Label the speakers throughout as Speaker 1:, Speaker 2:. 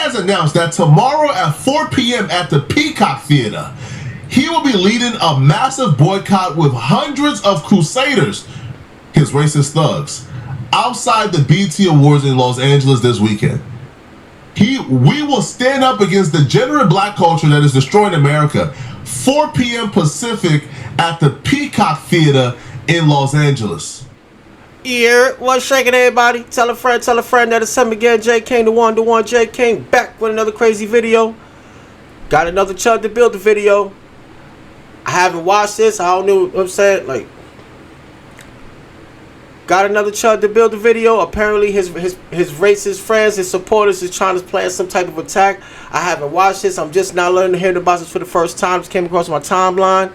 Speaker 1: has announced that tomorrow at 4 p.m. at the Peacock Theater, he will be leading a massive boycott with hundreds of crusaders, his racist thugs, outside the BET Awards in Los Angeles this weekend. We will stand up against the degenerate black culture that is destroying America. 4 p.m. Pacific at the Peacock Theater in Los Angeles.
Speaker 2: Yeah, what's shaking, everybody? Tell a friend that it's him again, J King, the one, J King, back with another crazy video. Got another chug to build the video. I haven't watched this. I don't know what I'm saying. Like, got another chug to build the video. Apparently, his racist friends, his supporters, is trying to plan some type of attack. I haven't watched this. I'm just now learning to hear about this for the first time. Just came across my timeline.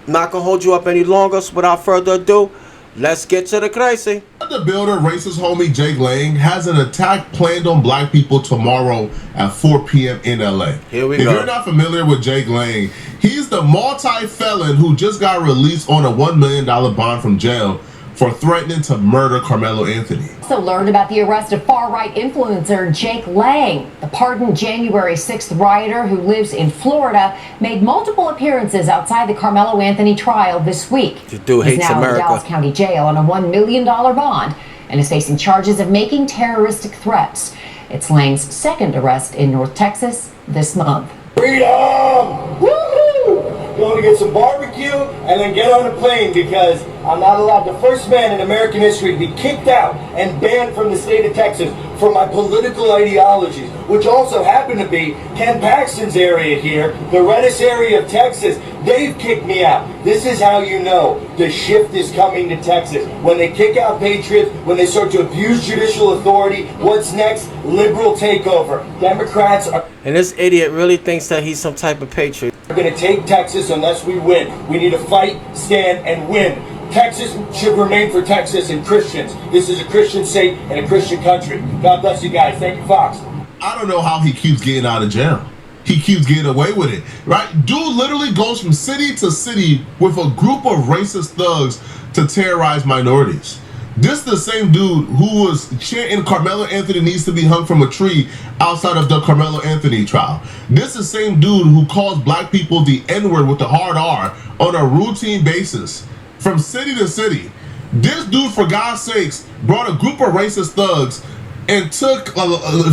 Speaker 2: Not gonna hold you up any longer. So without further ado, let's get to the crazy.
Speaker 1: The builder, racist homie Jake Lang, has an attack planned on black people tomorrow at 4 p.m. in LA.
Speaker 2: Here we
Speaker 1: go. If you're not familiar with Jake Lang, he's the multi-felon who just got released on a $1 million bond from jail for threatening to murder Carmelo Anthony.
Speaker 3: Also learned about the arrest of far-right influencer Jake Lang. The pardoned January 6th rioter who lives in Florida made multiple appearances outside the Carmelo Anthony trial this week.
Speaker 2: This dude hates
Speaker 3: He's now
Speaker 2: America.
Speaker 3: in Dallas County Jail on a $1 million bond and is facing charges of making terroristic threats. It's Lang's second arrest in North Texas this month.
Speaker 4: Freedom! Woo-hoo! Going to get some barbecue and then get on a plane because I'm not allowed, the first man in American history to be kicked out and banned from the state of Texas for my political ideologies, which also happen to be Ken Paxton's area here, the reddest area of Texas. They've kicked me out. This is how you know the shift is coming to Texas. When they kick out patriots, when they start to abuse judicial authority, what's next? Liberal takeover. Democrats are...
Speaker 2: And this idiot really thinks that he's some type of patriot.
Speaker 4: We're going to take Texas unless we win. We need to fight, stand, and win. Texas should remain for Texas and Christians. This is a Christian state and a Christian country. God bless you guys. Thank you, Fox.
Speaker 1: I don't know how he keeps getting out of jail. He keeps getting away with it, right? Dude literally goes from city to city with a group of racist thugs to terrorize minorities. This is the same dude who was chanting Carmelo Anthony needs to be hung from a tree outside of the Carmelo Anthony trial. This is the same dude who calls black people the N-word with the hard R on a routine basis from city to city. This dude, for God's sakes, brought a group of racist thugs and took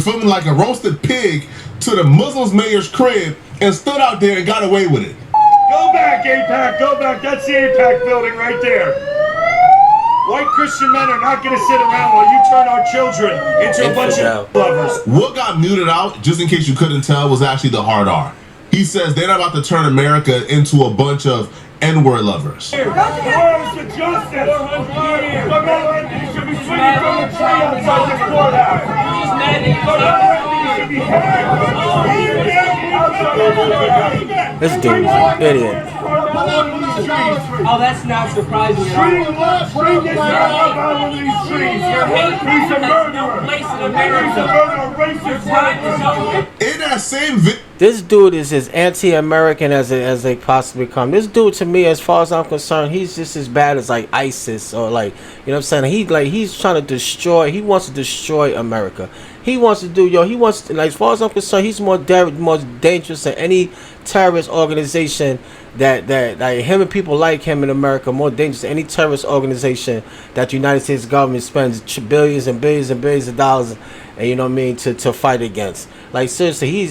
Speaker 1: filming like a roasted pig to the Muslim mayor's crib and stood out there and got away with it.
Speaker 5: Go back, AIPAC, go back. That's the AIPAC building right there. White Christian men are not going to sit around while you turn our children into a bunch of lovers.
Speaker 1: What got muted out, just in case you couldn't tell, was actually the hard R. He says they're not about to turn America into a bunch of N-word lovers.
Speaker 5: Where is the justice? 400 years. You should be swinging from the tree outside the courthouse.
Speaker 2: This dude's an idiot.
Speaker 6: Oh, that's not surprising at all.
Speaker 5: Bring this guy up out of these trees. He's a murderer.
Speaker 6: Place in America. Your time is over.
Speaker 1: In that same video,
Speaker 2: This dude is as anti-American as they possibly come. This dude, to me, as far as I'm concerned, he's just as bad as like ISIS or like, you know what I'm saying? He's trying to destroy. He wants to destroy America. He wants to do, he wants to, like, as far as I'm concerned, he's more dangerous than any terrorist organization that like him and people like him in America, more dangerous than any terrorist organization that the United States government spends billions and billions and billions of dollars, and you know what I mean, to fight against. Like, seriously, he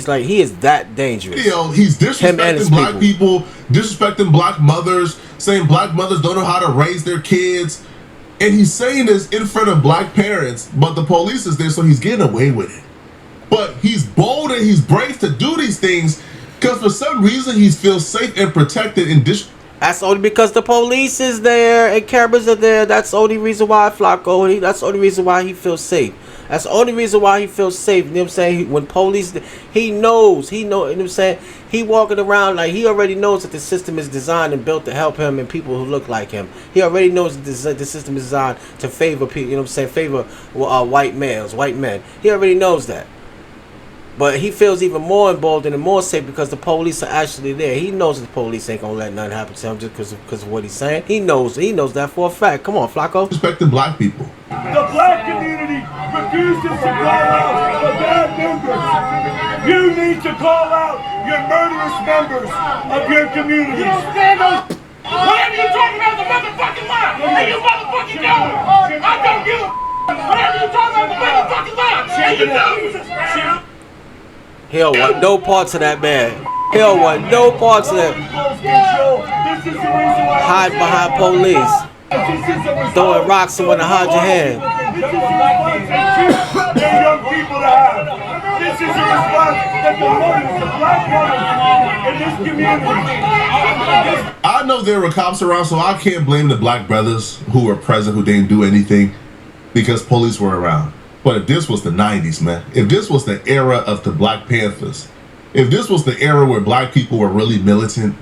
Speaker 2: is that dangerous.
Speaker 1: He's disrespecting black people, disrespecting black mothers, saying black mothers don't know how to raise their kids. And he's saying this in front of black parents, but the police is there, so he's getting away with it. But he's bold and he's brave to do these things because for some reason he feels safe and protected in this.
Speaker 2: That's only because the police is there and cameras are there. That's the only reason why, Flacco. That's the only reason why he feels safe. That's the only reason why he feels safe. You know what I'm saying? When police, he knows, you know what I'm saying? He walking around like he already knows that the system is designed and built to help him and people who look like him. He already knows that the system is designed to favor people, you know what I'm saying? Favor white males, white men. He already knows that. But he feels even more emboldened and more safe because the police are actually there. He knows that the police ain't gonna let nothing happen to him just because of what he's saying. He knows that for a fact. Come on, Flacco.
Speaker 1: Respecting black people.
Speaker 5: The black community refuses to call out the bad members. members of your community.
Speaker 7: Whatever you talking about the motherfucking lie, and you motherfucking know it. I don't give a whatever you talking about the motherfucking lie, and you know it.
Speaker 2: He don't want no parts of that man. He don't want no parts of that. Hide behind police. Throwing rocks and want to hide your hand.
Speaker 5: They're young people to have. This is a response that the mothers, the black mothers in this community.
Speaker 1: I know there were cops around, so I can't blame the black brothers who were present who didn't do anything because police were around. But if this was the 90s, man, if this was the era of the Black Panthers, if this was the era where black people were really militant,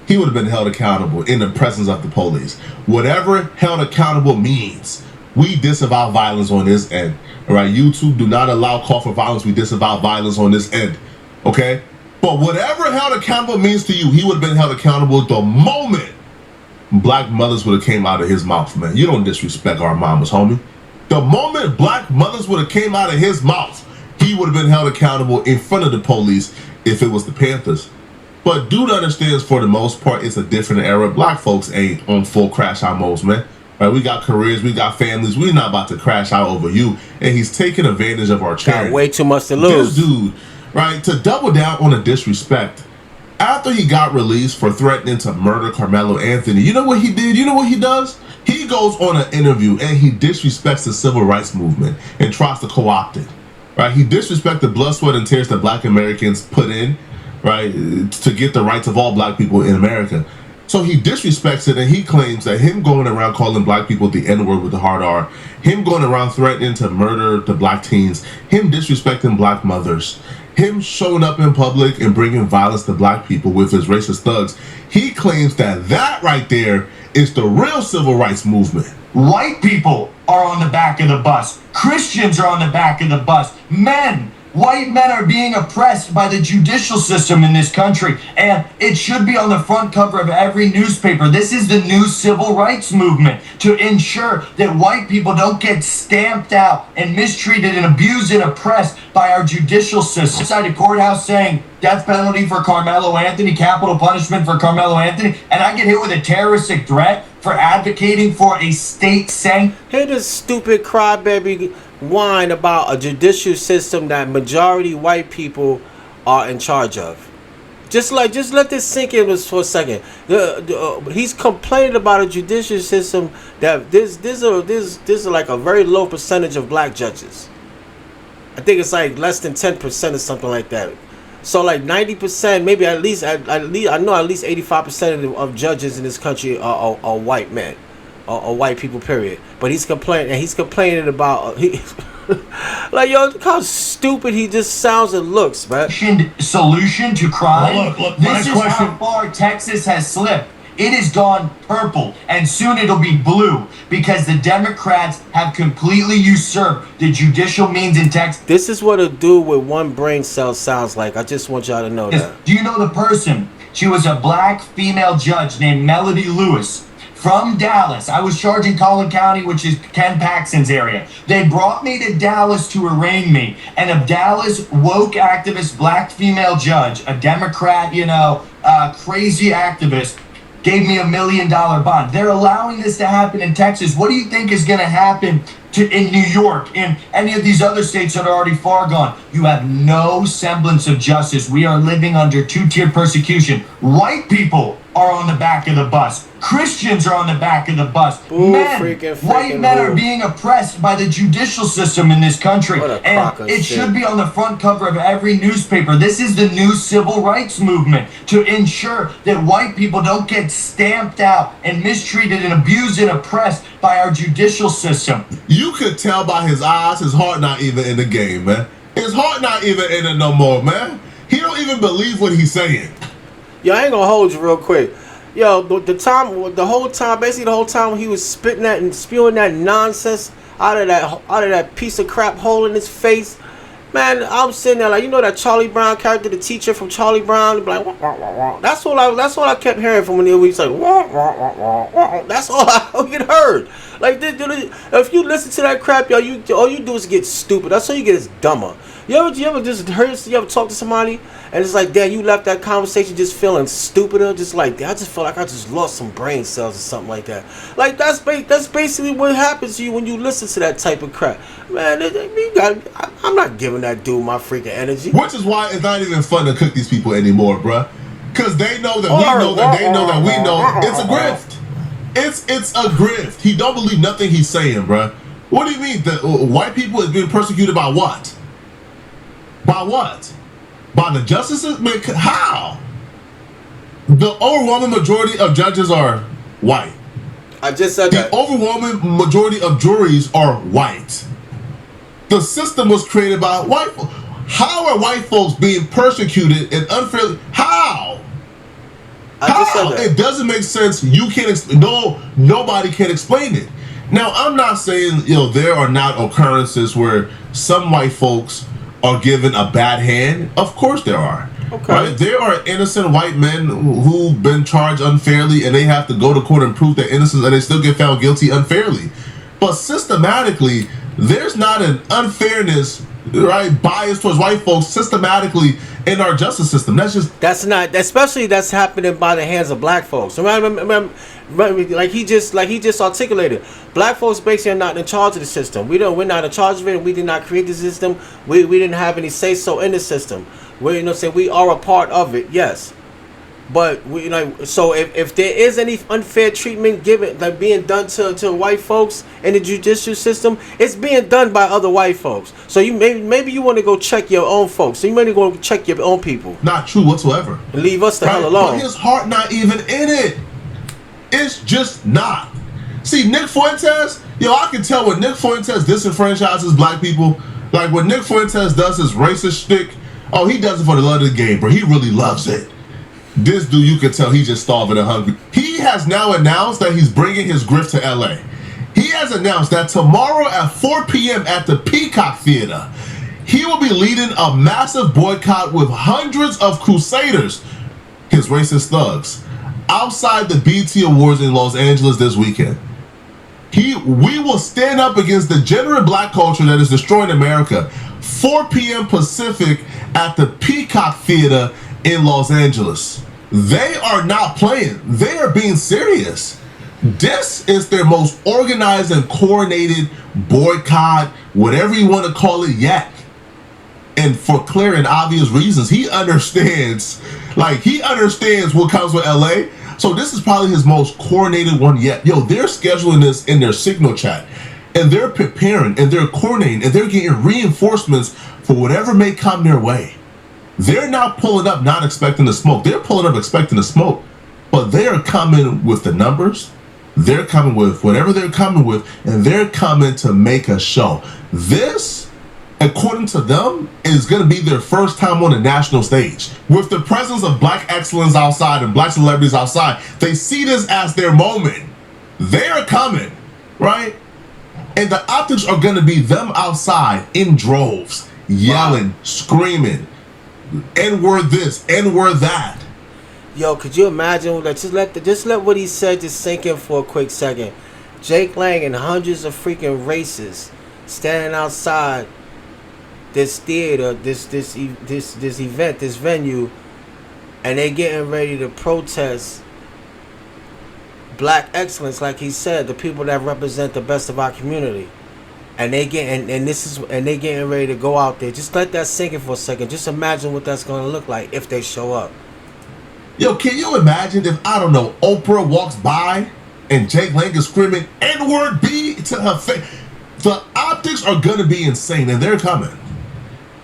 Speaker 1: he would have been held accountable in the presence of the police. Whatever held accountable means, we disavow violence on this end. All right, YouTube, do not allow call for violence. We disavow violence on this end. Okay? But whatever held accountable means to you, he would have been held accountable the moment black mothers would have came out of his mouth, man. You don't disrespect our mamas, homie. The moment black mothers would have came out of his mouth, he would have been held accountable in front of the police if it was the Panthers. But dude understands for the most part, it's a different era. Black folks ain't on full crash out modes, man. Right? We got careers, we got families. We're not about to crash out over you. And he's taking advantage of our charity.
Speaker 2: Got way too much to lose.
Speaker 1: This dude, right, to double down on the disrespect. After he got released for threatening to murder Carmelo Anthony, you know what he did? You know what he does? He goes on an interview and he disrespects the civil rights movement and tries to co-opt it. Right? He disrespects the blood, sweat, and tears that black Americans put in, right, to get the rights of all black people in America. So he disrespects it, and he claims that him going around calling black people the N-word with the hard R, him going around threatening to murder the black teens, him disrespecting black mothers, him showing up in public and bringing violence to black people with his racist thugs, he claims that that right there is the real civil rights movement.
Speaker 4: White people are on the back of the bus. Christians are on the back of the bus. White men are being oppressed by the judicial system in this country, and it should be on the front cover of every newspaper. This is the new civil rights movement to ensure that white people don't get stamped out and mistreated and abused and oppressed by our judicial system. Inside a courthouse saying death penalty for Carmelo Anthony, capital punishment for Carmelo Anthony, and I get hit with a terroristic threat for advocating for a state sanctioned.
Speaker 2: Hear this stupid crybaby whine about a judicial system that majority white people are in charge of. Just let this sink in for a second. He's complaining about a judicial system that there's like a very low percentage of black judges. I think it's like less than 10% or something like that. So like 90%, maybe at least I know at least 85% of judges in this country are white men, or white people. Period. But he's complaining about like, yo, look how stupid he just sounds and looks, man.
Speaker 4: Solution to crime.
Speaker 5: Well, look,
Speaker 4: this is how far Texas has slipped. It has gone purple, and soon it'll be blue, because the Democrats have completely usurped the judicial means in Texas.
Speaker 2: This is what a dude with one brain cell sounds like. I just want y'all to know that.
Speaker 4: Do you know the person? She was a black female judge named Melody Lewis from Dallas. I was charged in Collin County, which is Ken Paxton's area. They brought me to Dallas to arraign me, and a Dallas woke activist black female judge, a Democrat, crazy activist, gave me $1 million bond. They're allowing this to happen in Texas. What do you think is going to happen in New York, in any of these other states that are already far gone? You have no semblance of justice. We are living under two-tiered persecution. White people are on the back of the bus. Christians are on the back of the bus. White men are being oppressed by the judicial system in this country, and it should be on the front cover of every newspaper. This is the new civil rights movement to ensure that white people don't get stamped out and mistreated and abused and oppressed by our judicial system.
Speaker 1: You could tell by his eyes, his heart not even in the game, man. His heart not even in it no more, man. He don't even believe what he's saying.
Speaker 2: Yo, I ain't gonna hold you real quick. Yo, the whole time when he was spitting that and spewing that nonsense out of that piece of crap hole in his face, man, I'm sitting there like, you know that Charlie Brown character, the teacher from Charlie Brown, like, wah, wah, wah, wah. That's all I kept hearing from when he was like, wah, wah, wah, wah, wah. That's all I get heard. Like, if you listen to that crap, yo, all you do is get stupid. That's all you get is dumber. You ever just heard? You ever talk to somebody and it's like, damn, you left that conversation just feeling stupider, just like I just feel like I just lost some brain cells or something like that. Like that's basically what happens to you when you listen to that type of crap, man. I'm not giving that dude my freaking energy.
Speaker 1: Which is why it's not even fun to cook these people anymore, bruh. Because they know that we know that they know that we know it's a grift. It's a grift. He don't believe nothing he's saying, bruh. What do you mean? The white people is being persecuted by what? By what? By the justice system? How? The overwhelming majority of judges are white.
Speaker 2: I just said that.
Speaker 1: The overwhelming majority of juries are white. The system was created by white folks. How are white folks being persecuted and unfairly? How?
Speaker 2: I just said that.
Speaker 1: It doesn't make sense. You can't. Nobody can explain it. Now, I'm not saying there are not occurrences where some white folks are given a bad hand. Of course there are.
Speaker 2: Okay.
Speaker 1: Right? There are innocent white men who've been charged unfairly and they have to go to court and prove their innocence and they still get found guilty unfairly. But systematically, there's not an unfairness, right, bias towards white folks systematically in our justice system. That's not,
Speaker 2: especially that's happening by the hands of black folks. Remember, like he just articulated, black folks basically are not in charge of the system. We're not in charge of it. We did not create the system. We didn't have any say so in the system. We are a part of it, yes. But so if there is any unfair treatment being done to white folks in the judicial system, it's being done by other white folks. So you maybe you want to go check your own folks. So you maybe go check your own people.
Speaker 1: Not true whatsoever.
Speaker 2: And leave us the hell alone.
Speaker 1: But his heart not even in it. It's just not. See, Nick Fuentes, I can tell when Nick Fuentes disenfranchises black people. Like when Nick Fuentes does his racist shtick, he does it for the love of the game, bro. He really loves it. This dude, you can tell he's just starving and hungry. He has now announced that he's bringing his grift to LA. He has announced that tomorrow at 4 p.m. at the Peacock Theater, he will be leading a massive boycott with hundreds of crusaders, his racist thugs, outside the BET Awards in Los Angeles this weekend. We will stand up against the degenerate black culture that is destroying America. 4 p.m. Pacific at the Peacock Theater in Los Angeles. They are not playing. They are being serious. This is their most organized and coordinated boycott, whatever you want to call it, yet. And for clear and obvious reasons. He understands what comes with LA. So this is probably his most coordinated one yet. They're scheduling this in their signal chat. And they're preparing and they're coordinating and they're getting reinforcements for whatever may come their way. They're not pulling up not expecting to smoke. They're pulling up expecting to smoke. But they're coming with the numbers. They're coming with whatever they're coming with. And they're coming to make a show. This, according to them, is going to be their first time on the national stage. With the presence of black excellence outside and black celebrities outside, they see this as their moment. They're coming, right? And the optics are going to be them outside in droves, yelling, screaming. N-word this, N-word that.
Speaker 2: Could you imagine? Just let what he said just sink in for a quick second. Jake Lang and hundreds of freaking racists standing outside this theater, this event, this venue, and they getting ready to protest black excellence, like he said, the people that represent the best of our community. And they getting ready to go out there. Just let that sink in for a second. Just imagine what that's gonna look like if they show up.
Speaker 1: Can you imagine if, I don't know, Oprah walks by and Jake Lang is screaming N-word B to her face? The optics are gonna be insane, and they're coming.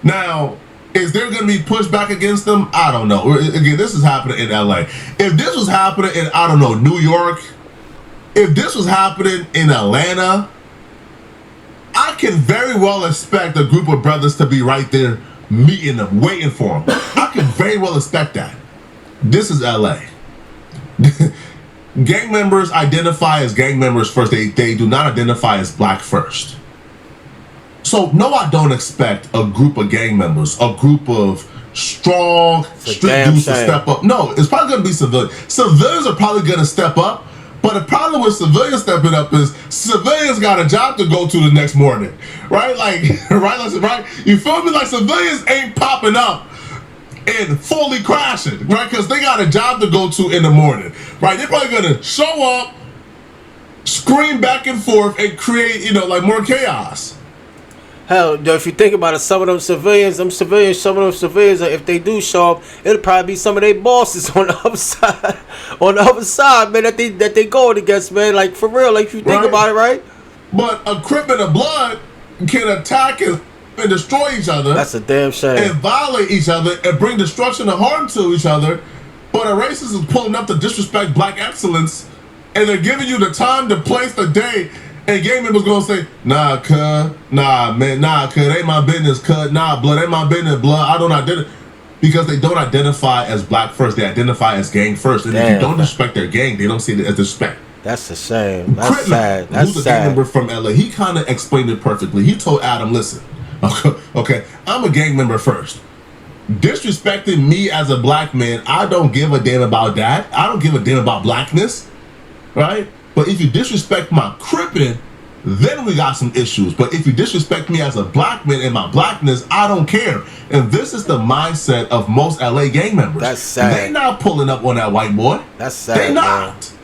Speaker 1: Now, is there gonna be pushback against them? I don't know. Again, this is happening in LA. If this was happening in, I don't know, New York, if this was happening in Atlanta, I can very well expect a group of brothers to be right there meeting them, waiting for them. I can very well expect that. This is LA. Gang members identify as gang members first. They do not identify as black first. So no, I don't expect a group of gang members, a group of strong street dudes to step up. No, it's probably going to be civilians. Civilians are probably going to step up, But the problem with civilians stepping up is civilians got a job to go to the next morning, right? Like, right? You feel me? Like civilians ain't popping up and fully crashing, right? Because they got a job to go to in the morning, right? They're probably gonna show up, scream back and forth, and create, you know, like more chaos.
Speaker 2: Hell, if you think about it, some of them civilians, if they do show up, it'll probably be some of their bosses on the other side, man, that they going against, man. Like, for real, like, if you think about it, right?
Speaker 1: But a Crip and a Blood can attack and destroy each other.
Speaker 2: That's a damn shame.
Speaker 1: And violate each other and bring destruction and harm to each other. But a racist is pulling up to disrespect black excellence, and they're giving you the time to place the day. And gang members gonna say, nah, cuz, nah, man, nah, cuz, ain't my business, cuz, nah, blood, ain't my business, blood. I don't identify, because they don't identify as black first, they identify as gang first. And if you don't respect their gang, they don't see it as respect.
Speaker 2: That's a shame. That's sad. That's
Speaker 1: who's a
Speaker 2: sad.
Speaker 1: gang member from LA? He kind of explained it perfectly. He told Adam, listen, okay, I'm a gang member first. Disrespecting me as a black man, I don't give a damn about that. I don't give a damn about blackness, right? But if you disrespect my Crippin', then we got some issues. But if you disrespect me as a black man and my blackness, I don't care. And this is the mindset of most LA gang members.
Speaker 2: That's sad.
Speaker 1: They not pulling up on that white boy.
Speaker 2: That's sad.
Speaker 1: They not. Man.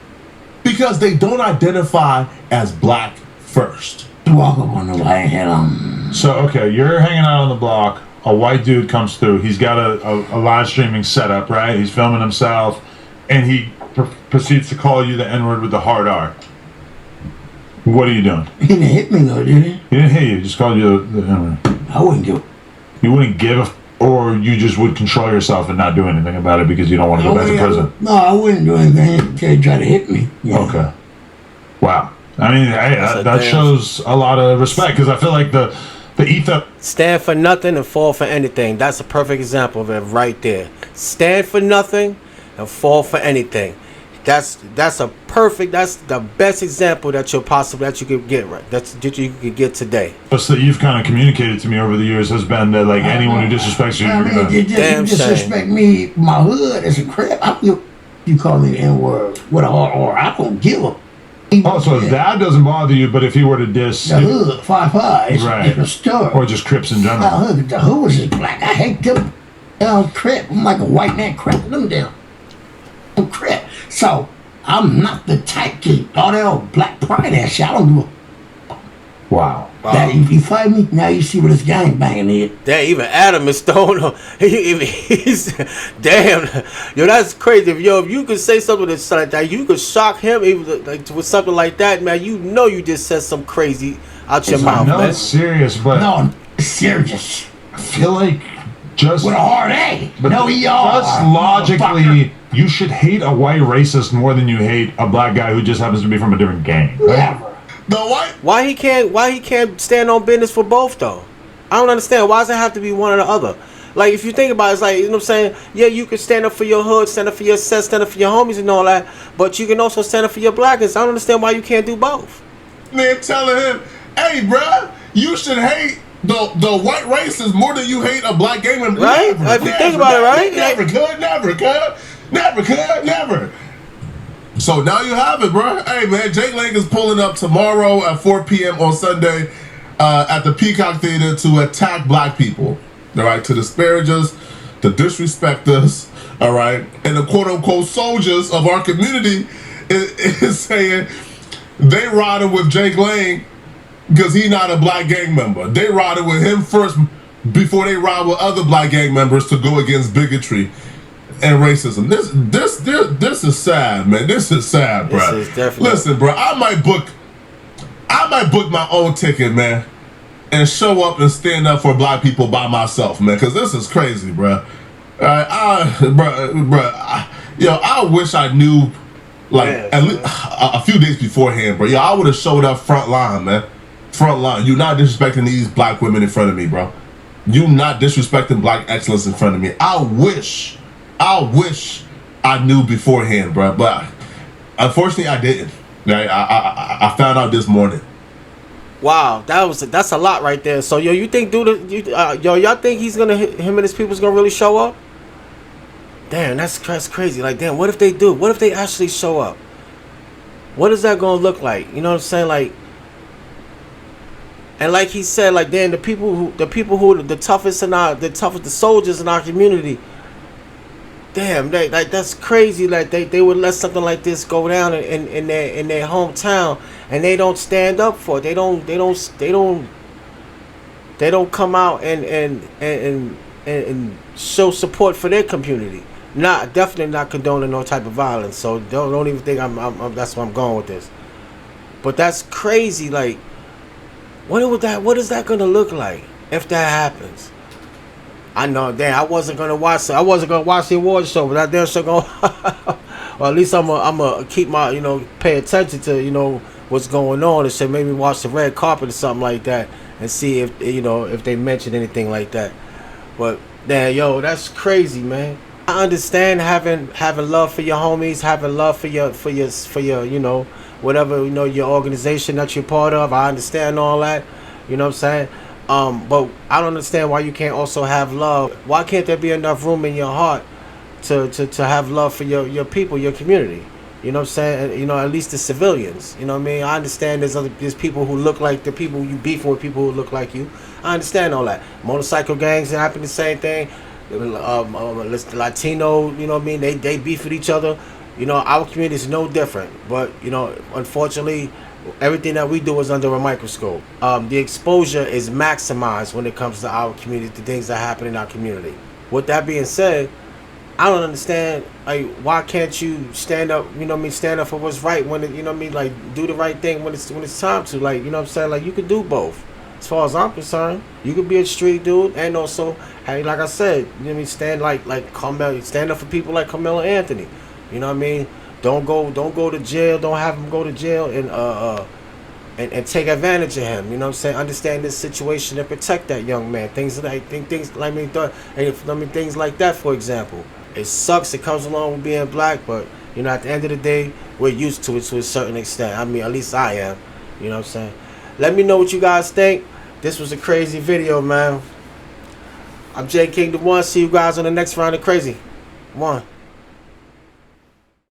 Speaker 1: Because they don't identify as black first.
Speaker 8: Walk up on the white head.
Speaker 5: So, okay, you're hanging out on the block. A white dude comes through. He's got a live streaming setup, right? He's filming himself. And he proceeds to call you the N-word with the hard R. What are you doing?
Speaker 8: He didn't hit me though, did he?
Speaker 5: He didn't hit you. He just called you the N-word.
Speaker 8: I wouldn't give.
Speaker 5: You wouldn't give or you just would control yourself and not do anything about it because you don't want to go back to prison?
Speaker 8: No, I wouldn't do anything until he tried to hit me. Yeah.
Speaker 5: Okay. Wow. I mean, hey, that shows a lot of respect because I feel like the ether.
Speaker 2: Stand for nothing and fall for anything. That's a perfect example of it right there. Stand for nothing and fall for anything. That's the best example that you could get right. That you could get today.
Speaker 5: What's that you've kind of communicated to me over the years has been that like anyone who disrespects you,
Speaker 8: you disrespect me, my hood as a crap. You call me the N-word with a hard R. I don't give a.
Speaker 5: Oh, so that doesn't bother you, but if he were to diss
Speaker 8: the hood, 5'5", it's a different story.
Speaker 5: Or just Crips in general.
Speaker 8: The hood is black. I hate them. Crip. I'm like a white man crap them down. I'm crap. So I'm not the type to all that old black pride ass shit. I don't give a.
Speaker 5: Wow.
Speaker 8: That, if you fight me, now you see what this gang banging is.
Speaker 2: Damn, even Adam is stoned. He's damn. Yo, that's crazy. If you could say something that's like that, you could shock him even like with something like that, man. You know you just said some crazy out your mouth, man.
Speaker 5: No, it's serious, but
Speaker 8: no, it's serious.
Speaker 5: I feel like just
Speaker 8: with a hard A.
Speaker 5: But
Speaker 8: no, y'all.
Speaker 5: Just logically, you should hate a white racist more than you hate a black guy who just happens to be from a different gang. Right?
Speaker 8: Never.
Speaker 1: The white.
Speaker 2: Why he can't stand on business for both though? I don't understand. Why does it have to be one or the other? Like if you think about it, it's like, you know what I'm saying? Yeah, you can stand up for your hood, stand up for your set, stand up for your homies and all that, but you can also stand up for your blackness. I don't understand why you can't do both.
Speaker 1: Man telling him, hey bruh, you should hate the white racist more than you hate a black gang member.
Speaker 2: Right? If you think about it, right?
Speaker 1: Never could. So now you have it, bro. Hey, man, Jake Lang is pulling up tomorrow at 4 p.m. on Sunday at the Peacock Theater to attack black people, all right, to disparage us, to disrespect us, all right, and the quote-unquote soldiers of our community is saying they riding with Jake Lang because he's not a black gang member. They riding with him first before they ride with other black gang members to go against bigotry and racism. This is sad, man. This is sad, bro.
Speaker 2: This is definitely.
Speaker 1: Listen, bro, I might book my own ticket, man, and show up and stand up for black people by myself, man, because this is crazy, bro. I wish I knew, like, at least a few days beforehand, bro. I would have showed up front line, man. Front line. You're not disrespecting these black women in front of me, bro. You not disrespecting black excellence in front of me. I wish I knew beforehand, bro, but unfortunately I didn't. Right? I found out this morning.
Speaker 2: Wow, that's a lot right there. So you think y'all think he's gonna him and his people's gonna really show up? Damn, that's crazy. Like, damn, what if they do? What if they actually show up? What is that gonna look like? You know what I'm saying? Like, and like he said, like then the people who the toughest the soldiers in our community. Damn, like that's crazy. Like they would let something like this go down in their hometown, and they don't stand up for it. They don't come out and show support for their community. Definitely not condoning no type of violence. So don't even think I'm that's where I'm going with this. But that's crazy. Like, what is that gonna look like if that happens? I know, damn, I wasn't gonna watch the award show, but I damn sure gonna or at least I'm gonna keep my, pay attention to, what's going on and shit. Maybe watch the red carpet or something like that and see if if they mention anything like that. But damn, that's crazy, man. I understand having love for your homies, having love for your whatever, your organization that you're part of. I understand all that. You know what I'm saying? But I don't understand why you can't also have love. Why can't there be enough room in your heart to have love for your people, your community? You know what I'm saying? At least the civilians. You know what I mean? I understand there's people who look like the people you beefing with, people who look like you. I understand all that. Motorcycle gangs happen the same thing. Latino, you know what I mean? They beef with each other. Our community is no different. But unfortunately, everything that we do is under a microscope. The exposure is maximized when it comes to our community, the things that happen in our community. With that being said, I don't understand, like, why can't you stand up, stand up for what's right when it, like, do the right thing when it's time to, like, you know what I'm saying? Like, you could do both. As far as I'm concerned, you could be a street dude and also, hey, like I said, stand like Carmelo, stand up for people like Carmelo Anthony. You know what I mean? Don't go to jail. Don't have him go to jail and take advantage of him. You know what I'm saying? Understand this situation and protect that young man. Things like things like that. For example, it sucks. It comes along with being black, but at the end of the day, we're used to it to a certain extent. I mean, at least I am. You know what I'm saying? Let me know what you guys think. This was a crazy video, man. I'm J King the One. See you guys on the next round of Crazy. One.